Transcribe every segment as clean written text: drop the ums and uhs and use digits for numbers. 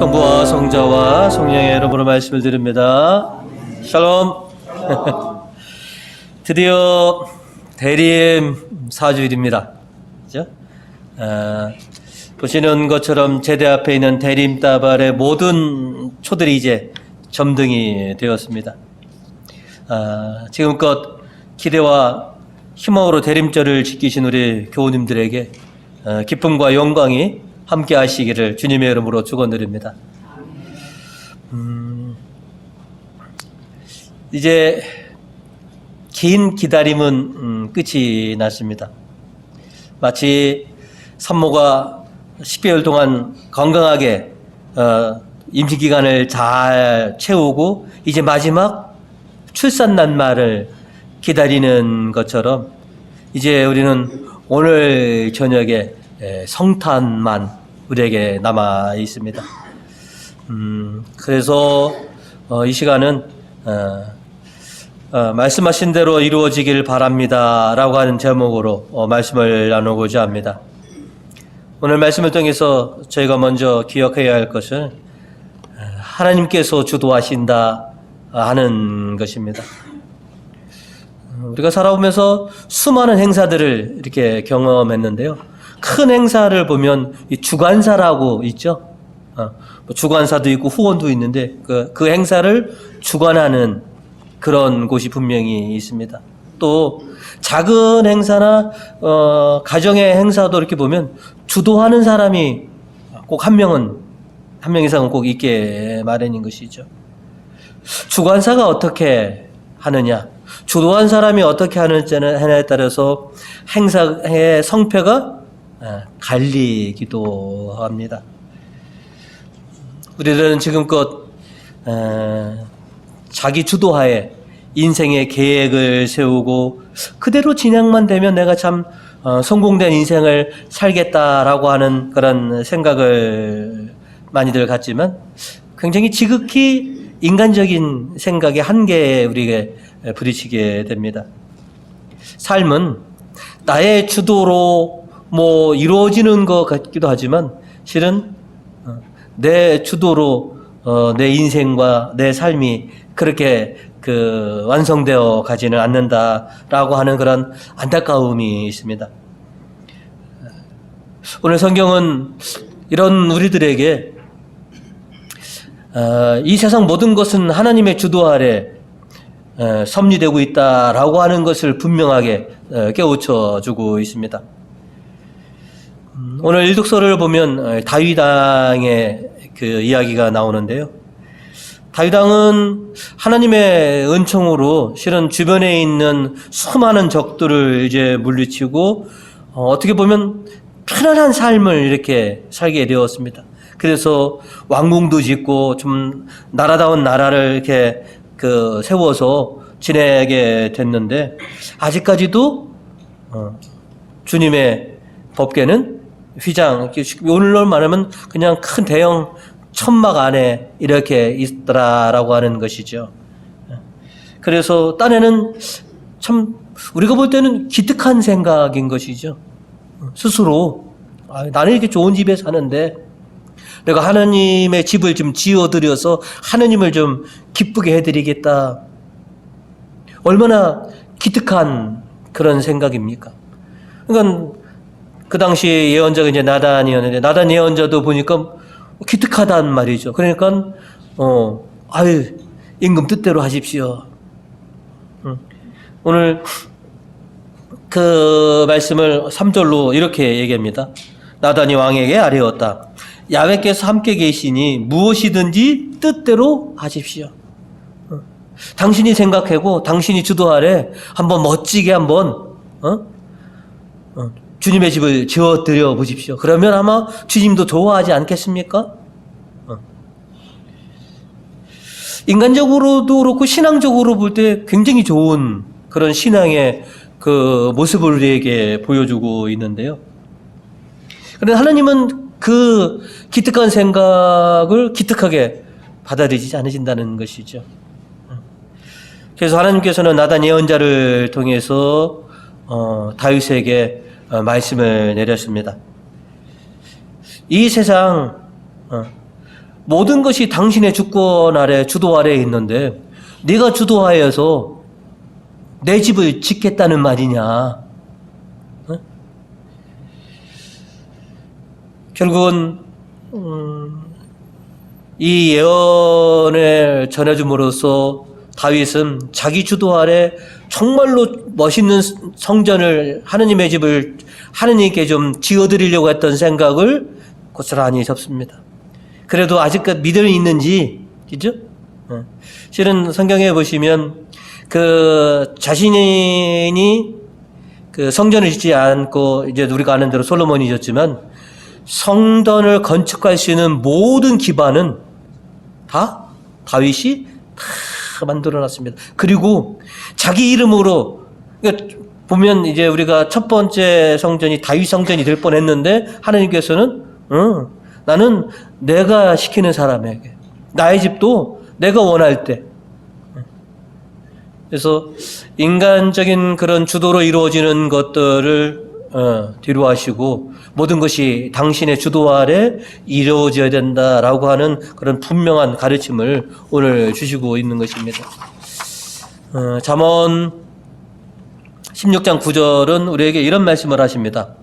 성부와 성자와 성령의 이름으로 말씀을 드립니다. 샬롬. 드디어 대림 4주일입니다. 그죠? 보시는 것처럼 제대 앞에 있는 대림다발의 모든 초들이 이제 점등이 되었습니다. 지금껏 기대와 희망으로 대림절을 지키신 우리 교우님들에게 기쁨과 영광이 함께 하시기를 주님의 이름으로 축원드립니다. 이제 긴 기다림은 끝이 났습니다. 마치 산모가 10개월 동안 건강하게 임신기간을 잘 채우고 이제 마지막 출산 날만을 기다리는 것처럼 이제 우리는 오늘 저녁에 성탄만 우리에게 남아 있습니다. 그래서 이 시간은 말씀하신 대로 이루어지길 바랍니다 라고 하는 제목으로 말씀을 나누고자 합니다. 오늘 말씀을 통해서 저희가 먼저 기억해야 할 것은 하나님께서 주도하신다 하는 것입니다. 우리가 살아오면서 수많은 행사들을 이렇게 경험했는데요. 큰 행사를 보면 주관사라고 있죠. 주관사도 있고 후원도 있는데 그 행사를 주관하는 그런 곳이 분명히 있습니다. 또 작은 행사나 가정의 행사도 이렇게 보면 주도하는 사람이 꼭 한 명 이상은 꼭 있게 마련인 것이죠. 주관사가 어떻게 하느냐, 주도한 사람이 어떻게 하느냐에 따라서 행사의 성패가 갈리기도 합니다. 우리들은 지금껏 자기 주도하에 인생의 계획을 세우고 그대로 진행만 되면 내가 참 성공된 인생을 살겠다라고 하는 그런 생각을 많이들 갖지만 굉장히 지극히 인간적인 생각의 한계에 우리에게 부딪히게 됩니다. 삶은 나의 주도로 이루어지는 것 같기도 하지만 실은 내 주도로 내 인생과 내 삶이 그렇게 완성되어 가지는 않는다라고 하는 그런 안타까움이 있습니다. 오늘 성경은 이런 우리들에게 이 세상 모든 것은 하나님의 주도 아래 섭리되고 있다라고 하는 것을 분명하게 깨우쳐 주고 있습니다. 오늘 일독서를 보면 다윗 왕의 그 이야기가 나오는데요. 다윗 왕은 하나님의 은총으로 실은 주변에 있는 수많은 적들을 이제 물리치고 어떻게 보면 편안한 삶을 이렇게 살게 되었습니다. 그래서 왕궁도 짓고 좀 나라다운 나라를 이렇게 세워서 지내게 됐는데 아직까지도 주님의 법궤는 휘장, 오늘로 말하면 그냥 큰 대형 천막 안에 이렇게 있더라라고 하는 것이죠. 그래서 딴에는 참 우리가 볼 때는 기특한 생각인 것이죠. 스스로 나는 이렇게 좋은 집에 사는데 내가 하나님의 집을 좀 지어드려서 하나님을 좀 기쁘게 해드리겠다. 얼마나 기특한 그런 생각입니까? 그러니까 그 당시 예언자가 이제 나단이었는데 나단 예언자도 보니까 기특하단 말이죠. 그러니까 임금 뜻대로 하십시오. 오늘 그 말씀을 3절로 이렇게 얘기합니다. 나단이 왕에게 아뢰었다. 야훼께서 함께 계시니 무엇이든지 뜻대로 하십시오. 당신이 생각하고 당신이 주도하래 한번 멋지게 한번 주님의 집을 지어드려 보십시오. 그러면 아마 주님도 좋아하지 않겠습니까? 인간적으로도 그렇고 신앙적으로 볼 때 굉장히 좋은 그런 신앙의 그 모습을 우리에게 보여주고 있는데요. 그런데 하나님은 그 기특한 생각을 기특하게 받아들이지 않으신다는 것이죠. 그래서 하나님께서는 나단 예언자를 통해서 다윗에게 말씀을 내렸습니다. 이 세상 모든 것이 당신의 주권 아래, 주도 아래에 있는데 네가 주도하여서 내 집을 짓겠다는 말이냐. 어? 결국은 이 예언을 전해줌으로써 다윗은 자기 주도 아래 정말로 멋있는 성전을, 하느님의 집을 하느님께 좀 지어드리려고 했던 생각을 고스란히 접습니다. 그래도 아직까지 믿음이 있는지, 그죠? 실은 성경에 보시면 그 자신이 그 성전을 짓지 않고 이제 우리가 아는 대로 솔로몬이 졌지만 성전을 건축할 수 있는 모든 기반은 다 다윗이 다 만들어놨습니다. 그리고 자기 이름으로, 그러니까 보면 이제 우리가 첫 번째 성전이 다윗 성전이 될 뻔했는데 하나님께서는 나는 내가 시키는 사람에게, 나의 집도 내가 원할 때. 그래서 인간적인 그런 주도로 이루어지는 것들을 뒤로 하시고 모든 것이 당신의 주도 아래 이루어져야 된다라고 하는 그런 분명한 가르침을 오늘 주시고 있는 것입니다. 잠언 16장 9절은 우리에게 이런 말씀을 하십니다.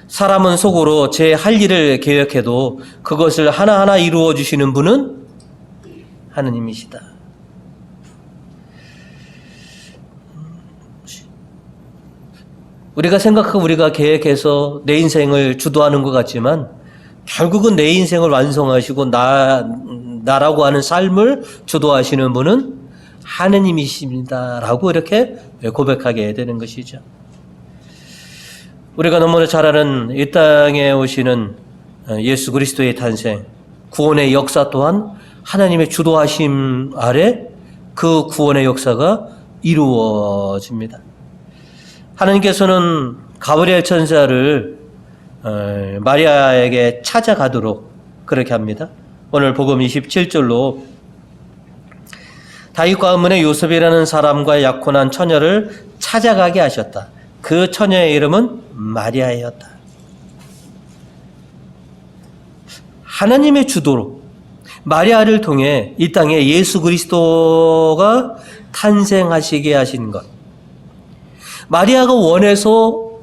사람은 속으로 제 할 일을 계획해도 그것을 하나하나 이루어 주시는 분은 하느님이시다. 우리가 생각하고 우리가 계획해서 내 인생을 주도하는 것 같지만 결국은 내 인생을 완성하시고 나라고 하는 삶을 주도하시는 분은 하느님이십니다라고 이렇게 고백하게 되는 것이죠. 우리가 너무나 잘 아는 이 땅에 오시는 예수 그리스도의 탄생, 구원의 역사 또한 하나님의 주도하심 아래 그 구원의 역사가 이루어집니다. 하나님께서는 가브리엘 천사를 마리아에게 찾아가도록 그렇게 합니다. 오늘 복음 27절로 다윗 가문의 요셉이라는 사람과 약혼한 처녀를 찾아가게 하셨다. 그 처녀의 이름은 마리아였다. 하나님의 주도로 마리아를 통해 이 땅에 예수 그리스도가 탄생하시게 하신 것. 마리아가 원해서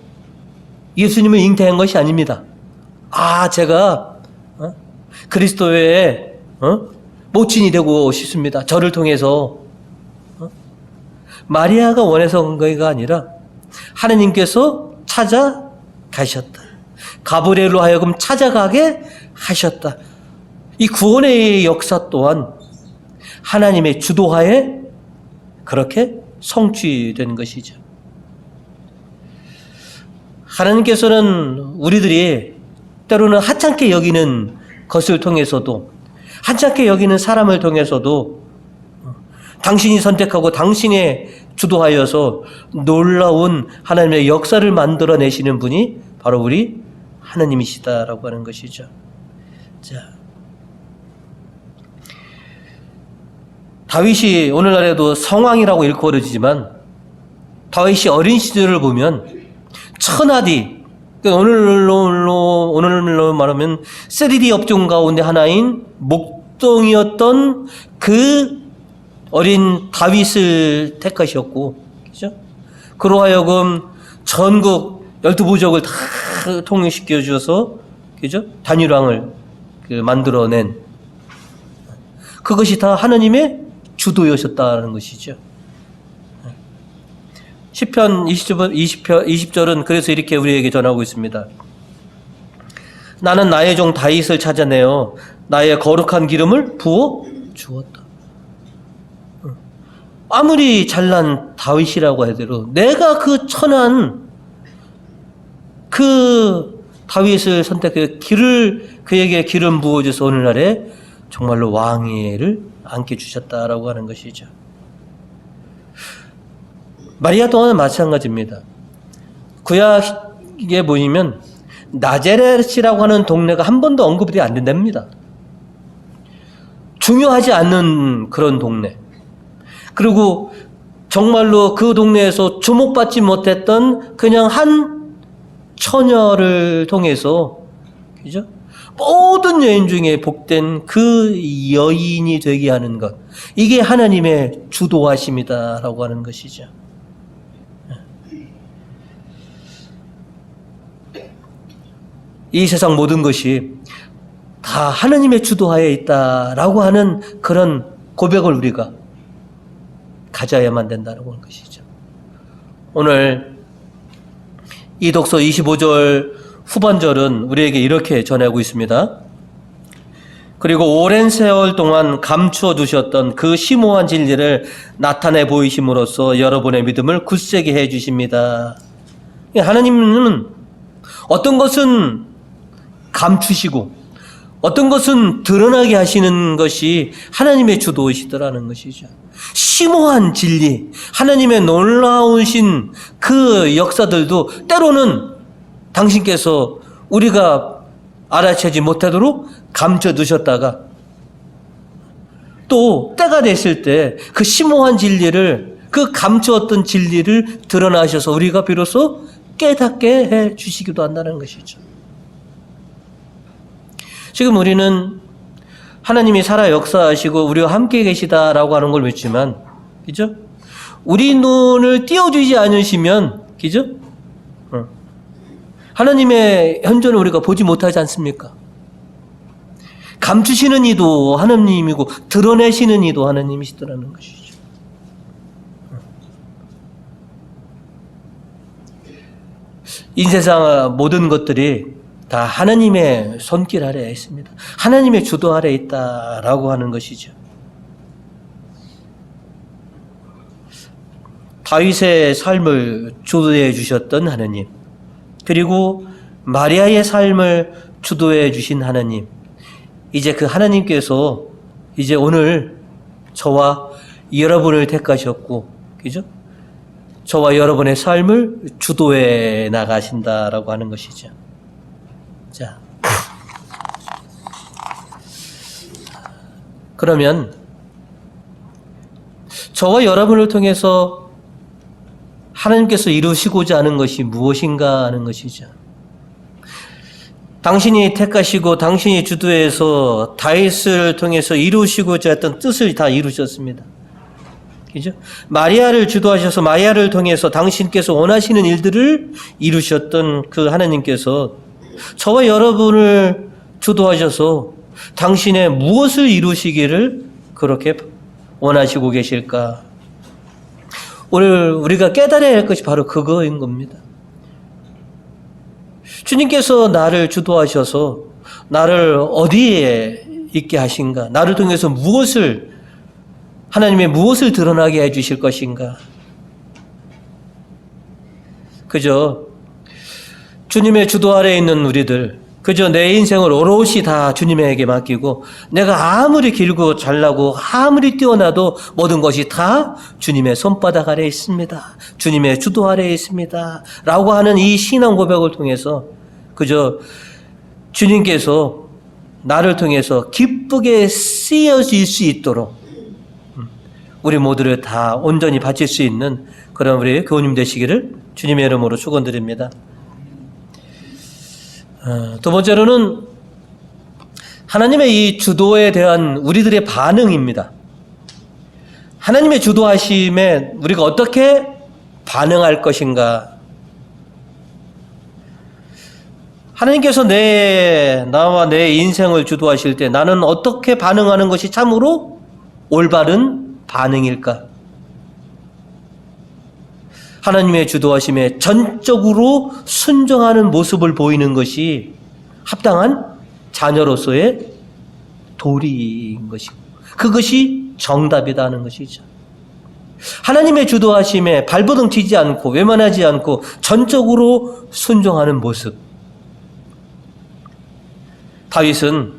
예수님을 잉태한 것이 아닙니다. 제가 그리스도의 모친이 되고 싶습니다. 저를 통해서. 마리아가 원해서 온 거가 아니라 하나님께서 찾아가셨다. 가브리엘로 하여금 찾아가게 하셨다. 이 구원의 역사 또한 하나님의 주도하에 그렇게 성취된 것이죠. 하나님께서는 우리들이 때로는 하찮게 여기는 것을 통해서도, 하찮게 여기는 사람을 통해서도 당신이 선택하고 당신이 주도하여서 놀라운 하나님의 역사를 만들어내시는 분이 바로 우리 하나님이시다라고 하는 것이죠. 자, 다윗이 오늘날에도 성왕이라고 일컬어지지만 다윗이 어린 시절을 보면 천하디, 오늘로 말하면 3D 업종 가운데 하나인 목동이었던 그 어린 다윗을 택하셨고, 그죠? 그로 하여금 전국 12부족을 다 통일시켜 주셔서, 그죠? 단일왕을 만들어낸, 그것이 다 하나님의 주도였었다는 것이죠. 시편 20절은 그래서 이렇게 우리에게 전하고 있습니다. 나는 나의 종 다윗을 찾아내어 나의 거룩한 기름을 부어 주었다. 아무리 잘난 다윗이라고 하더라도 내가 그 천한 그 다윗을 선택해 그에게 기름 부어줘서 오늘날에 정말로 왕위를 안게 주셨다라고 하는 것이죠. 마리아 또한 마찬가지입니다. 구약에 보시면 나자렛이라고 하는 동네가 한 번도 언급이 안 된답니다. 중요하지 않는 그런 동네. 그리고 정말로 그 동네에서 주목받지 못했던 그냥 한 처녀를 통해서, 그죠? 모든 여인 중에 복된 그 여인이 되게 하는 것, 이게 하나님의 주도하심이다라고 하는 것이죠. 이 세상 모든 것이 다 하나님의 주도하에 있다라고 하는 그런 고백을 우리가 가져야만 된다는 것이죠. 오늘 이 독서 25절 후반절은 우리에게 이렇게 전하고 있습니다. 그리고 오랜 세월 동안 감추어 두셨던 그 심오한 진리를 나타내 보이심으로써 여러분의 믿음을 굳세게 해 주십니다. 하나님은 어떤 것은 감추시고 어떤 것은 드러나게 하시는 것이 하나님의 주도이시더라는 것이죠. 심오한 진리, 하나님의 놀라우신 그 역사들도 때로는 당신께서 우리가 알아채지 못하도록 감춰두셨다가 또 때가 됐을 때 그 심오한 진리를, 그 감추었던 진리를 드러나셔서 우리가 비로소 깨닫게 해 주시기도 한다는 것이죠. 지금 우리는 하나님이 살아 역사하시고 우리와 함께 계시다라고 하는 걸 믿지만, 그죠? 우리 눈을 띄워주지 않으시면, 그죠? 하나님의 현존을 우리가 보지 못하지 않습니까? 감추시는 이도 하나님이고 드러내시는 이도 하나님이시더라는 것이죠. 이 세상 모든 것들이 다 하나님의 손길 아래에 있습니다. 하나님의 주도 아래에 있다라고 하는 것이죠. 다윗의 삶을 주도해 주셨던 하나님, 그리고 마리아의 삶을 주도해 주신 하나님, 이제 그 하나님께서 이제 오늘 저와 여러분을 택하셨고, 그죠? 저와 여러분의 삶을 주도해 나가신다라고 하는 것이죠. 자, 그러면 저와 여러분을 통해서 하나님께서 이루시고자 하는 것이 무엇인가 하는 것이죠. 당신이 택하시고 당신이 주도해서 다윗을 통해서 이루시고자 했던 뜻을 다 이루셨습니다. 그죠? 마리아를 주도하셔서 마리아를 통해서 당신께서 원하시는 일들을 이루셨던 그 하나님께서 저와 여러분을 주도하셔서 당신의 무엇을 이루시기를 그렇게 원하시고 계실까? 오늘 우리가 깨달아야 할 것이 바로 그거인 겁니다. 주님께서 나를 주도하셔서 나를 어디에 있게 하신가? 나를 통해서 하나님의 무엇을 드러나게 해 주실 것인가? 그저 주님의 주도 아래에 있는 우리들, 그저 내 인생을 오롯이 다 주님에게 맡기고 내가 아무리 길고 잘나고 아무리 뛰어나도 모든 것이 다 주님의 손바닥 아래에 있습니다. 주님의 주도 아래에 있습니다. 라고 하는 이 신앙 고백을 통해서 그저 주님께서 나를 통해서 기쁘게 쓰여질 수 있도록 우리 모두를 다 온전히 바칠 수 있는 그런 우리 교우님 되시기를 주님의 이름으로 축원드립니다. 두 번째로는 하나님의 이 주도에 대한 우리들의 반응입니다. 하나님의 주도하심에 우리가 어떻게 반응할 것인가? 하나님께서 나와 내 인생을 주도하실 때 나는 어떻게 반응하는 것이 참으로 올바른 반응일까? 하나님의 주도하심에 전적으로 순종하는 모습을 보이는 것이 합당한 자녀로서의 도리인 것이고 그것이 정답이다 하는 것이죠. 하나님의 주도하심에 발버둥 치지 않고 외면하지 않고 전적으로 순종하는 모습. 다윗은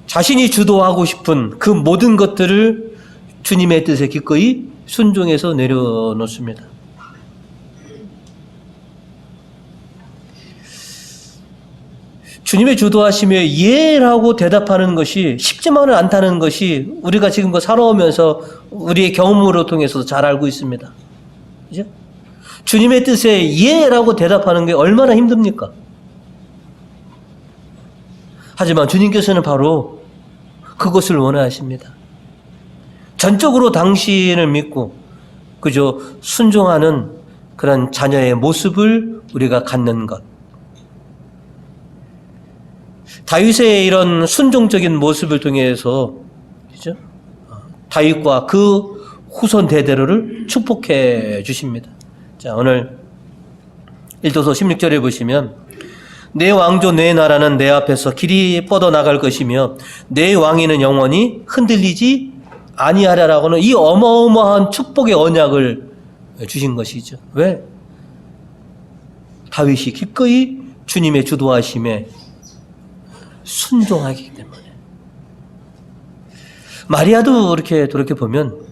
자신이 주도하고 싶은 그 모든 것들을 주님의 뜻에 기꺼이 순종해서 내려놓습니다. 주님의 주도하심에 예라고 대답하는 것이 쉽지만은 않다는 것이 우리가 지금껏 살아오면서 우리의 경험으로 통해서도 잘 알고 있습니다. 그죠? 주님의 뜻에 예라고 대답하는 게 얼마나 힘듭니까? 하지만 주님께서는 바로 그것을 원하십니다. 전적으로 당신을 믿고 그저 순종하는 그런 자녀의 모습을 우리가 갖는 것. 다윗의 이런 순종적인 모습을 통해서 그죠? 다윗과 그 후손 대대로를 축복해 주십니다. 자, 오늘 1도서 16절에 보시면 내 왕조 내 나라는 내 앞에서 길이 뻗어나갈 것이며 내 왕위는 영원히 흔들리지 아니하리라고는 이 어마어마한 축복의 언약을 주신 것이죠. 왜? 다윗이 기꺼이 주님의 주도하심에 순종하기 때문에. 마리아도 이렇게 돌이켜보면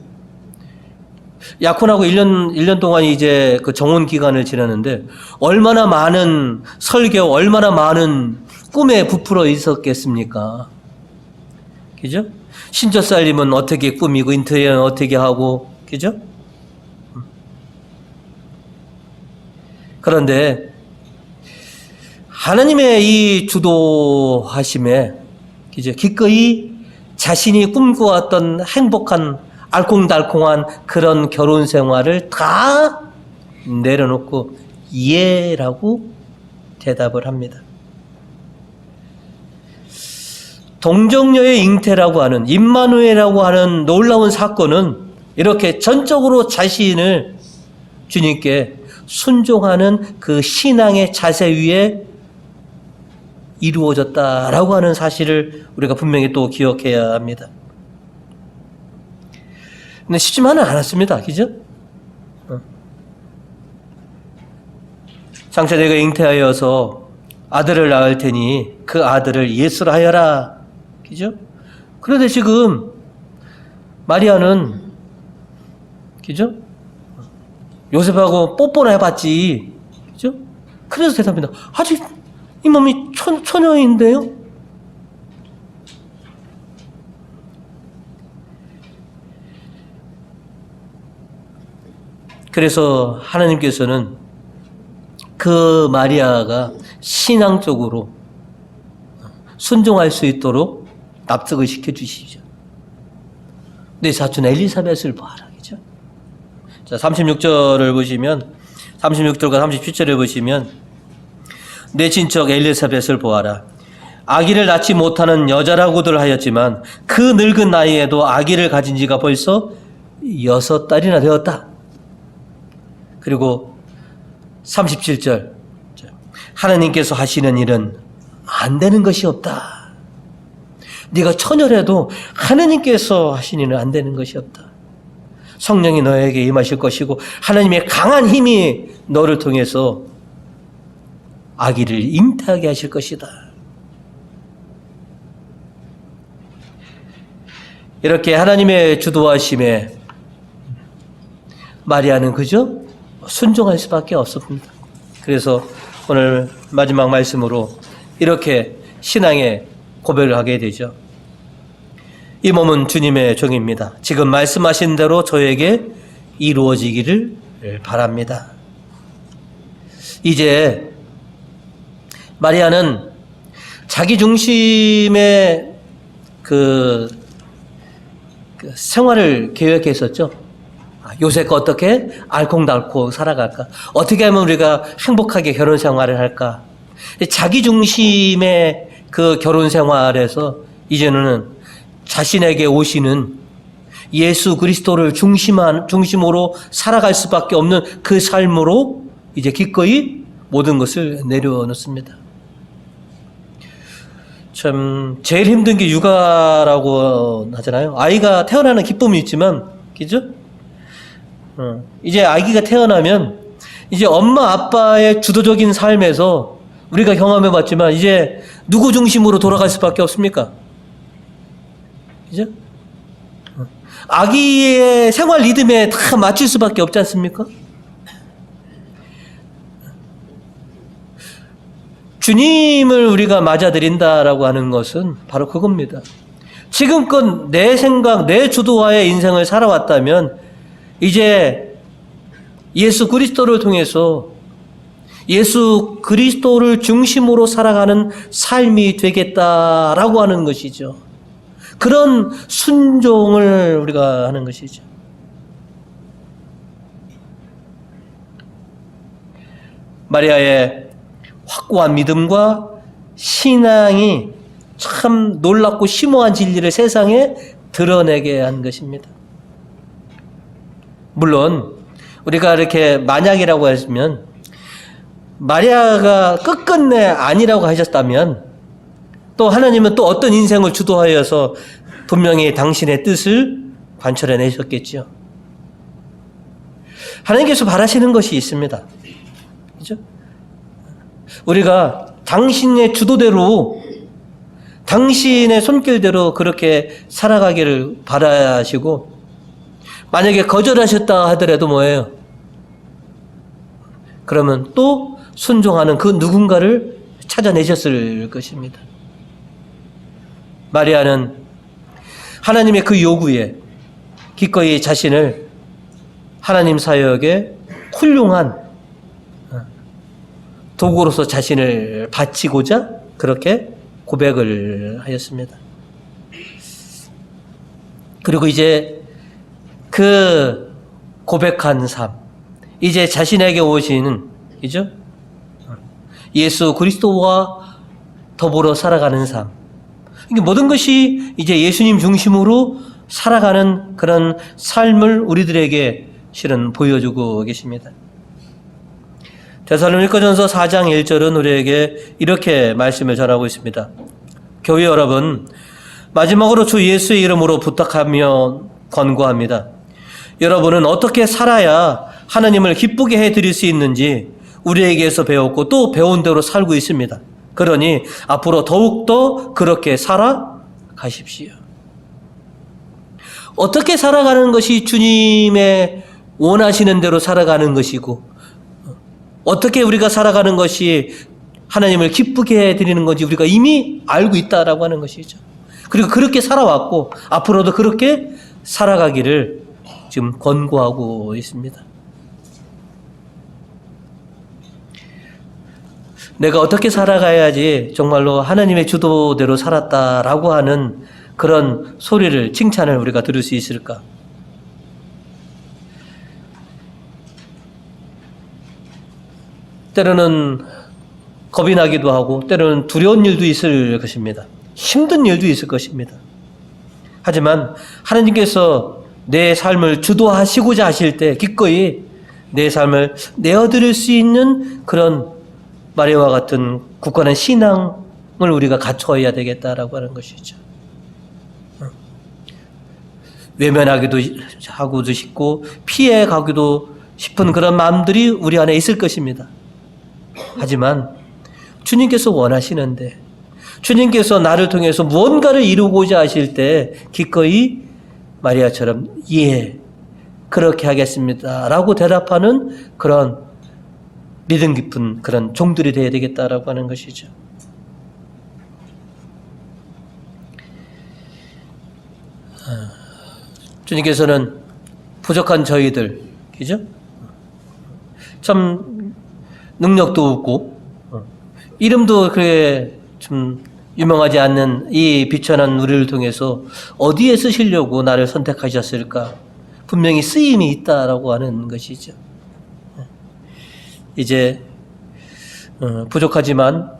약혼하고 1년 동안 이제 그 정혼 기간을 지났는데 얼마나 많은 설교, 얼마나 많은 꿈에 부풀어 있었겠습니까? 그죠? 신처 살림은 어떻게 꾸미고 인테리어는 어떻게 하고, 그죠? 그런데 하나님의 이 주도하심에 이제 기꺼이 자신이 꿈꿔왔던 행복한 알콩달콩한 그런 결혼 생활을 다 내려놓고 예라고 대답을 합니다. 동정녀의 잉태라고 하는 임마누엘이라고 하는 놀라운 사건은 이렇게 전적으로 자신을 주님께 순종하는 그 신앙의 자세 위에 이루어졌다라고 하는 사실을 우리가 분명히 또 기억해야 합니다. 근데 쉽지만은 않았습니다. 그죠? 장차 내가 잉태하여서 아들을 낳을 테니 그 아들을 예수라 하여라. 그죠? 그런데 지금 마리아는 그죠? 요셉하고 뽀뽀나 해봤지. 그죠? 그래서 대답합니다. 아직 이 몸이 처녀인데요? 그래서 하나님께서는 그 마리아가 신앙적으로 순종할 수 있도록 납득을 시켜주시죠. 내 사촌 엘리사벳을 봐라. 그죠? 자, 36절을 보시면, 36절과 37절을 보시면, 내 친척 엘리사벳을 보아라. 아기를 낳지 못하는 여자라고들 하였지만 그 늙은 나이에도 아기를 가진 지가 벌써 6달이나 되었다. 그리고 37절, 하나님께서 하시는 일은 안 되는 것이 없다. 네가 처녀라도 하나님께서 하시는 일은 안 되는 것이 없다. 성령이 너에게 임하실 것이고 하나님의 강한 힘이 너를 통해서 아기를 잉태하게 하실 것이다. 이렇게 하나님의 주도하심에 마리아는 그저 순종할 수밖에 없었습니다. 그래서 오늘 마지막 말씀으로 이렇게 신앙의 고백을 하게 되죠. 이 몸은 주님의 종입니다. 지금 말씀하신 대로 저에게 이루어지기를 바랍니다. 이제 마리아는 자기 중심의 그 생활을 계획했었죠. 요새가 어떻게 알콩달콩 살아갈까? 어떻게 하면 우리가 행복하게 결혼 생활을 할까? 자기 중심의 그 결혼 생활에서 이제는 자신에게 오시는 예수 그리스도를 중심으로 살아갈 수밖에 없는 그 삶으로 이제 기꺼이 모든 것을 내려놓습니다. 참 제일 힘든 게 육아라고 하잖아요. 아이가 태어나는 기쁨이 있지만, 그죠? 이제 아기가 태어나면 이제 엄마 아빠의 주도적인 삶에서 우리가 경험해봤지만 이제 누구 중심으로 돌아갈 수밖에 없습니까? 그죠? 아기의 생활 리듬에 다 맞출 수밖에 없지 않습니까? 주님을 우리가 맞아들인다라고 하는 것은 바로 그겁니다. 지금껏 내 생각, 내 주도하에 인생을 살아왔다면 이제 예수 그리스도를 통해서 예수 그리스도를 중심으로 살아가는 삶이 되겠다라고 하는 것이죠. 그런 순종을 우리가 하는 것이죠. 마리아의 확고한 믿음과 신앙이 참 놀랍고 심오한 진리를 세상에 드러내게 한 것입니다. 물론 우리가 이렇게 만약이라고 했으면 마리아가 끝끝내 아니라고 하셨다면 또 하나님은 또 어떤 인생을 주도하여서 분명히 당신의 뜻을 관철해 내셨겠죠. 하나님께서 바라시는 것이 있습니다. 그죠? 우리가 당신의 주도대로 당신의 손길대로 그렇게 살아가기를 바라시고 만약에 거절하셨다 하더라도 뭐예요? 그러면 또 순종하는 그 누군가를 찾아내셨을 것입니다. 마리아는 하나님의 그 요구에 기꺼이 자신을 하나님 사역에 훌륭한 도구로서 자신을 바치고자 그렇게 고백을 하였습니다. 그리고 이제 그 고백한 삶, 이제 자신에게 오시는, 그죠? 예수 그리스도와 더불어 살아가는 삶. 이게 모든 것이 이제 예수님 중심으로 살아가는 그런 삶을 우리들에게 실은 보여주고 계십니다. 데살로니가전서 4장 1절은 우리에게 이렇게 말씀을 전하고 있습니다. 교회 여러분, 마지막으로 주 예수의 이름으로 부탁하며 권고합니다. 여러분은 어떻게 살아야 하나님을 기쁘게 해드릴 수 있는지 우리에게서 배웠고 또 배운 대로 살고 있습니다. 그러니 앞으로 더욱더 그렇게 살아가십시오. 어떻게 살아가는 것이 주님의 원하시는 대로 살아가는 것이고 어떻게 우리가 살아가는 것이 하나님을 기쁘게 해드리는 건지 우리가 이미 알고 있다라고 하는 것이죠. 그리고 그렇게 살아왔고 앞으로도 그렇게 살아가기를 지금 권고하고 있습니다. 내가 어떻게 살아가야지 정말로 하나님의 주도대로 살았다라고 하는 그런 소리를, 칭찬을 우리가 들을 수 있을까? 때로는 겁이 나기도 하고 때로는 두려운 일도 있을 것입니다. 힘든 일도 있을 것입니다. 하지만 하나님께서 내 삶을 주도하시고자 하실 때 기꺼이 내 삶을 내어드릴 수 있는 그런 마리아와 같은 굳건한 신앙을 우리가 갖춰야 되겠다라고 하는 것이죠. 외면하기도 하고도 싶고 피해가기도 싶은 그런 마음들이 우리 안에 있을 것입니다. 하지만 주님께서 원하시는데 주님께서 나를 통해서 무언가를 이루고자 하실 때 기꺼이 마리아처럼 예, 그렇게 하겠습니다 라고 대답하는 그런 믿음 깊은 그런 종들이 되어야 되겠다라고 하는 것이죠. 주님께서는 부족한 저희들, 그죠? 참 능력도 없고 이름도 그렇게 좀 유명하지 않는 이 비천한 우리를 통해서 어디에 쓰시려고 나를 선택하셨을까? 분명히 쓰임이 있다라고 하는 것이죠. 이제 부족하지만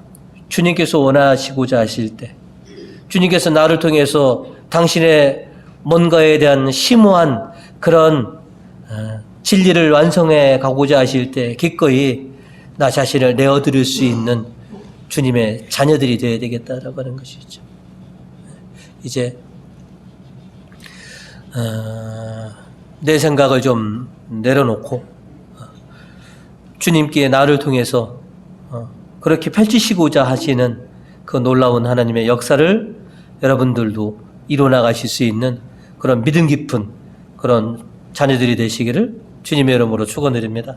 주님께서 원하시고자 하실 때 주님께서 나를 통해서 당신의 뭔가에 대한 심오한 그런 진리를 완성해 가고자 하실 때 기꺼이 나 자신을 내어드릴 수 있는 주님의 자녀들이 되어야 되겠다라고 하는 것이죠. 이제 내 생각을 좀 내려놓고 주님께 나를 통해서 그렇게 펼치시고자 하시는 그 놀라운 하나님의 역사를 여러분들도 이뤄나가실 수 있는 그런 믿음 깊은 그런 자녀들이 되시기를 주님의 이름으로 축원드립니다.